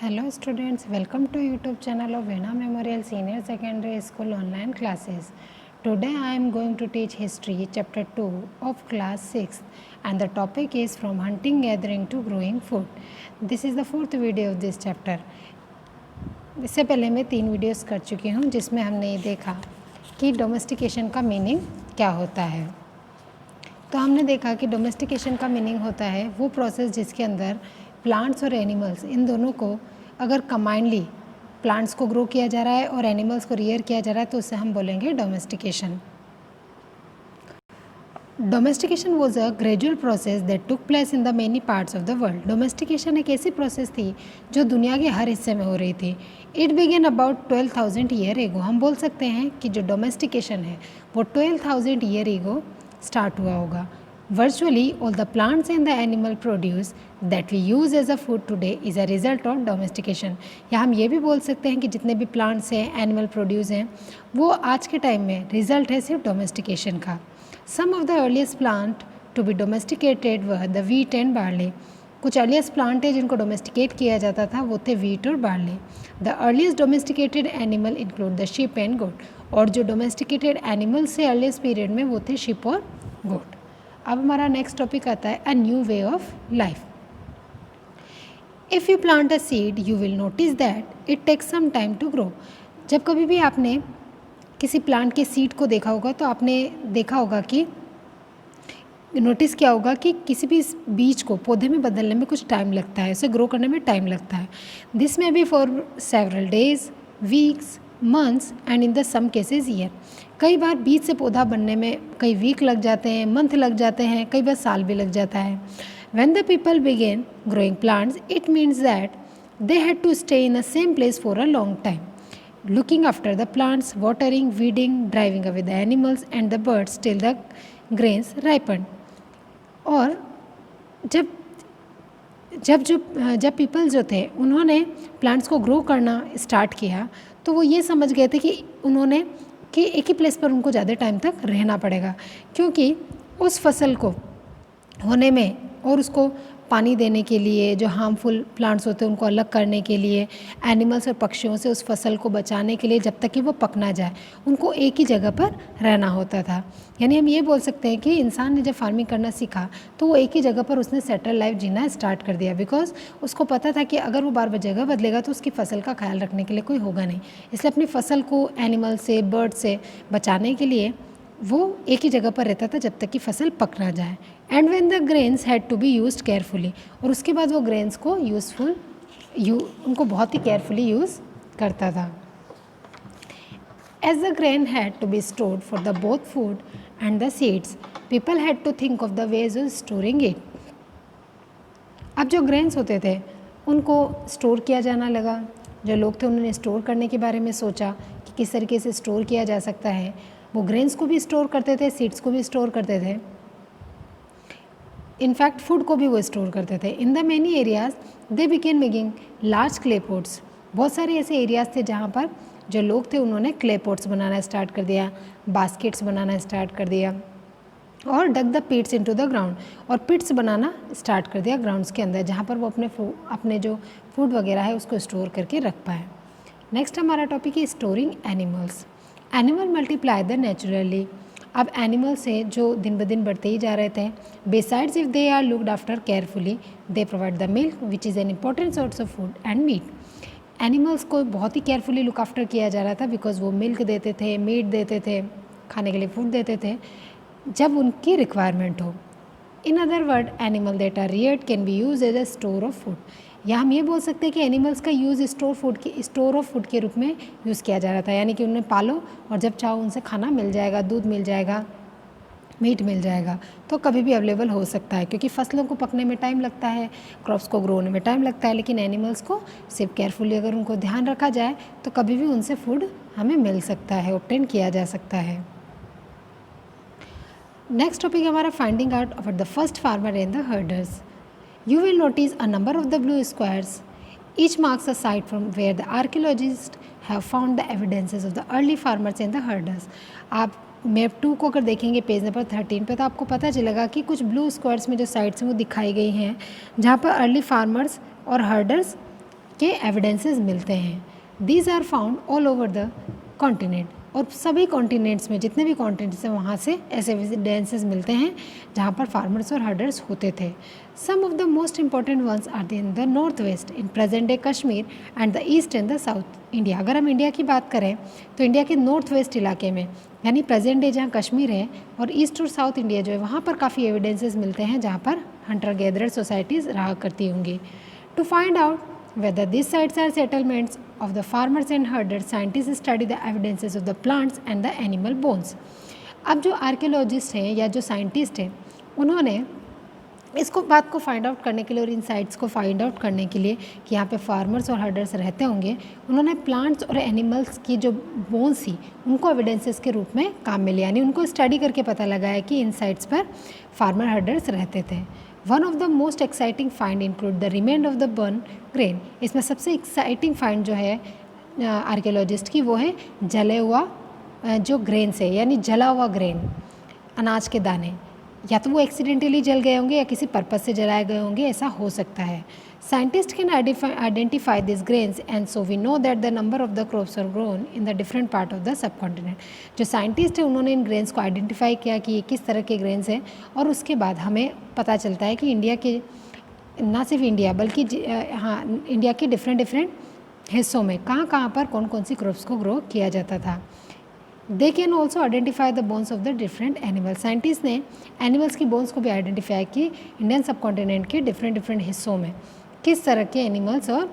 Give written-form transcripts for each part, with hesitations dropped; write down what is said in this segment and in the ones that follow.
Hello students, welcome to YouTube channel of Veena Memorial Senior Secondary School online classes. Today I am going to teach history chapter 2 of class 6 and the topic is from hunting gathering to growing food. This is the fourth video of this chapter. इससे पहले मैं 3 videos कर चुकी हूँ जिसमें हमने ये देखा कि डोमेस्टिकेशन का मीनिंग क्या होता है। तो हमने देखा कि डोमेस्टिकेशन का मीनिंग होता है वो प्रोसेस जिसके अंदर प्लांट्स और एनिमल्स इन दोनों को अगर कंबाइंडली प्लांट्स को ग्रो किया जा रहा है और एनिमल्स को रियर किया जा रहा है तो उसे हम बोलेंगे domestication. Domestication was a gradual process that took place in the many parts of the world. Domestication एक ऐसी प्रोसेस थी जो दुनिया के हर हिस्से में हो रही थी। It began about 12,000 year ago. हम बोल सकते हैं कि जो डोमेस्टिकेशन है वो 12,000 ईयर एगो स्टार्ट हुआ होगा। Virtually all the plants and the animal produce that we use as a food today is a result of domestication। या हम ये भी बोल सकते हैं कि जितने भी प्लांट्स हैं एनिमल प्रोड्यूस हैं वो आज के टाइम में रिजल्ट है सिर्फ डोमेस्टिकेशन का। Some of the earliest plant to be domesticated were the wheat and barley. कुछ अर्लीस्ट प्लांट है जिनको डोमेस्टिकेट किया जाता था वो थे वीट और barley. The earliest domesticated animal include the sheep and goat. और जो डोमेस्टिकेटेड एनिमल से अर्लीस्ट पीरियड में वो थे शिप और गोट। अब हमारा नेक्स्ट टॉपिक आता है a new way of life. If you plant a seed you will notice that it takes some time to grow. जब कभी भी आपने किसी प्लांट के सीड को देखा होगा तो आपने देखा होगा कि नोटिस किया होगा कि किसी भी बीज को पौधे में बदलने में कुछ टाइम लगता है, उसे ग्रो करने में टाइम लगता है। दिस में be for several days, weeks, months and in the some cases year. कई बार बीज से पौधा बनने में कई वीक लग जाते हैं, मंथ लग जाते हैं, कई बार साल भी लग जाता है। When the people began growing plants, it means that they had to stay in the same place for a long time, looking after the plants, watering, weeding, driving away the animals and the birds till the grains ripened। और जब people जो थे उन्होंने plants को grow करना start किया तो वो ये समझ गए थे कि एक ही प्लेस पर उनको ज़्यादा टाइम तक रहना पड़ेगा, क्योंकि उस फसल को होने में और उसको पानी देने के लिए, जो हार्मफुल प्लांट्स होते हैं उनको अलग करने के लिए, एनिमल्स और पक्षियों से उस फसल को बचाने के लिए जब तक कि वो पक ना जाए उनको एक ही जगह पर रहना होता था। यानी हम ये बोल सकते हैं कि इंसान ने जब फार्मिंग करना सीखा तो वो एक ही जगह पर उसने सेटल लाइफ जीना स्टार्ट कर दिया, बिकॉज उसको पता था कि अगर वो बार बार जगह बदलेगा तो उसकी फसल का ख्याल रखने के लिए कोई होगा नहीं। इसलिए अपनी फसल को एनिमल से, बर्ड से बचाने के लिए वो एक ही जगह पर रहता था जब तक कि फसल पक ना जाए। And when the grains had to be used carefully. और उसके बाद वो ग्रेन्स को उनको बहुत ही केयरफुली यूज़ करता था। As the grain had to be stored for the both food and the seeds, people had to think of the ways of storing it. अब जो ग्रेन्स होते थे उनको स्टोर किया जाना लगा। जो लोग थे उन्होंने स्टोर करने के बारे में सोचा कि किस तरीके से स्टोर किया जा सकता है। वो ग्रेन्स को भी स्टोर करते थे, सीड्स को भी स्टोर करते थे, इनफैक्ट फूड को भी वो स्टोर करते थे। In the many areas they began making large clay pots. बहुत सारे ऐसे एरियाज थे जहाँ पर जो लोग थे उन्होंने क्ले पॉट्स बनाना स्टार्ट कर दिया, बास्केट्स बनाना स्टार्ट कर दिया और dug the पिट्स into the ground. और पिट्स बनाना स्टार्ट कर दिया ग्राउंड्स के अंदर जहाँ पर वो अपने जो फूड वगैरह है उसको स्टोर करके रख पाए। नेक्स्ट हमारा टॉपिक है storing animals. Animal multiply the naturally. अब एनिमल्स हैं जो दिन ब दिन बढ़ते ही जा रहे थे। Besides if they are looked after carefully they provide the milk which is an important source of food and meat. Animals को बहुत ही केयरफुली लुक आफ्टर किया जा रहा था बिकॉज वो मिल्क देते थे, मीट देते थे, खाने के लिए फूड देते थे जब उनकी रिक्वायरमेंट हो। In other word animal that are reared can be use as a store of food. या हम ये बोल सकते हैं कि एनिमल्स का यूज़ स्टोर ऑफ फूड के रूप में यूज़ किया जा रहा था। यानी कि उन्हें पालो और जब चाहो उनसे खाना मिल जाएगा, दूध मिल जाएगा, मीट मिल जाएगा, तो कभी भी अवेलेबल हो सकता है। क्योंकि फसलों को पकने में टाइम लगता है, क्रॉप्स को ग्रो होने में टाइम लगता है, लेकिन एनिमल्स को सिर्फ केयरफुली अगर उनको ध्यान रखा जाए तो कभी भी उनसे फूड हमें मिल सकता है, ऑब्टेन किया जा सकता है। नेक्स्ट टॉपिक हमारा finding out about the first farmer and the herders. You will notice a number of the blue squares. Each marks a site from where the archaeologists have found the evidences of the early farmers and the herders. आप map 2 को अगर देखेंगे page number 13 पे तो आपको पता चलेगा कि कुछ ब्लू स्क्वायर्स में जो साइट्स हैं वो दिखाई गई हैं जहाँ पर अर्ली फार्मर्स और हर्डर्स के एविडेंसेस मिलते हैं। These are found all over the continent, और सभी कॉन्टिनेंट्स में जितने भी कॉन्टिनेंट्स हैं वहाँ से ऐसे एविडेंसेस मिलते हैं जहाँ पर फार्मर्स और हर्डर्स होते थे। Some of the most important ones are in the north west, in present day Kashmir and the east and the south India. अगर हम इंडिया की बात करें तो इंडिया के नॉर्थ वेस्ट इलाके में, यानी प्रेजेंट डे जहाँ कश्मीर है, और ईस्ट और साउथ इंडिया जो है वहाँ पर काफ़ी एविडेंसेस मिलते हैं जहाँ पर हंटर गैदरर सोसाइटीज़ रहा करती होंगी। To find out whether these sites are settlements of the farmers and herders, scientists study the evidences of the plants and the animal bones. अब जो आर्कियोलॉजिस्ट हैं या जो साइंटिस्ट हैं उन्होंने इसको बात को फाइंड आउट करने के लिए और इन साइट्स को फाइंड आउट करने के लिए कि यहाँ पे फार्मर्स और हर्डर्स रहते होंगे, उन्होंने प्लांट्स और एनिमल्स की जो बोन्स थी उनको एविडेंसेस के रूप में काम में लिया, यानी उनको स्टडी करके पता लगा है कि इन साइट्स पर फार्मर हर्डर्स रहते थे। One of the most exciting find include the remained of the burn grain. इसमें सबसे एक्साइटिंग फाइंड जो है आर्कियोलॉजिस्ट की वो है जले हुआ जो ग्रेन से, यानी जला हुआ ग्रेन, अनाज के दाने, या तो वो एक्सीडेंटली जल गए होंगे या किसी पर्पज़ से जलाए गए होंगे, ऐसा हो सकता है। Scientist can identify this grains and so we know that the number of the crops are grown in the different part of the subcontinent. जो साइंटिस्ट है उन्होंने इन ग्रेन्स को आइडेंटिफाई किया कि ये किस तरह के ग्रेन्स हैं, और उसके बाद हमें पता चलता है कि इंडिया के, ना सिर्फ इंडिया बल्कि इंडिया के डिफरेंट हिस्सों में कहाँ कहाँ पर कौन कौन सी क्रॉप्स को ग्रो किया जाता था। They can also identify the bones of the different animals. Scientist ने एनिमल्स की बोन्स को भी आइडेंटिफाई की इंडियन सब कॉन्टिनेंट के डिफरेंट हिस्सों में किस तरह के एनिमल्स और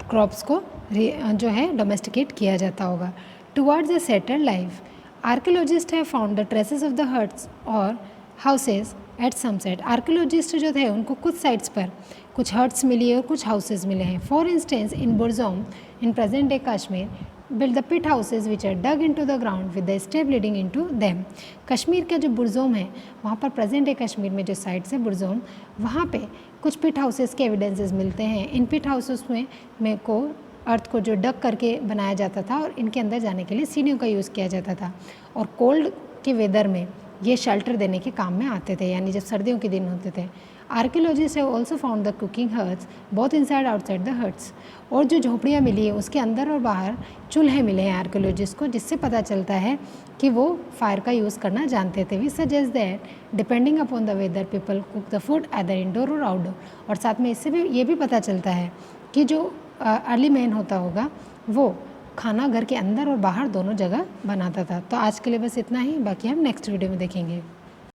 क्रॉप्स को जो है डोमेस्टिकेट किया जाता होगा। Towards the settled life, archaeologist have found the traces of the huts और houses at some site. Archaeologist जो थे उनको कुछ साइट्स पर कुछ हट्स मिली है और कुछ हाउसेज मिले हैं। For instance in Burzahom in present day Kashmir build the pit houses which are dug into the ground with the step leading into them। Kashmir का जो बुरज़ोम है वहाँ पर प्रेजेंट डे कश्मीर में जो साइट्स है बुरज़ोम, वहाँ पे कुछ पिट हाउसेस के एविडेंसेस मिलते हैं। इन पिट हाउसेस में को अर्थ को जो डग करके बनाया जाता था और इनके अंदर जाने के लिए सीढ़ियों का यूज़ किया जाता था, और कोल्ड के वेदर में ये शेल्टर देने के काम में आते थे, यानी जब सर्दियों के दिन होते थे। Archaeologist have also found the cooking huts both inside outside the huts. और जो झोपड़ियाँ मिली है उसके अंदर और बाहर चूल्हे मिले हैं आर्कियोलॉजिस्ट को, जिससे पता चलता है कि वो फायर का यूज़ करना जानते थे। We suggest that depending upon the weather people cook the food either indoor और आउटडोर। और साथ में इससे भी ये भी पता चलता है कि जो अर्ली मैन होता होगा वो खाना घर के अंदर और बाहर दोनों जगह बनाता था। तो आज के लिए बस इतना ही, बाकी हम नेक्स्ट वीडियो में देखेंगे।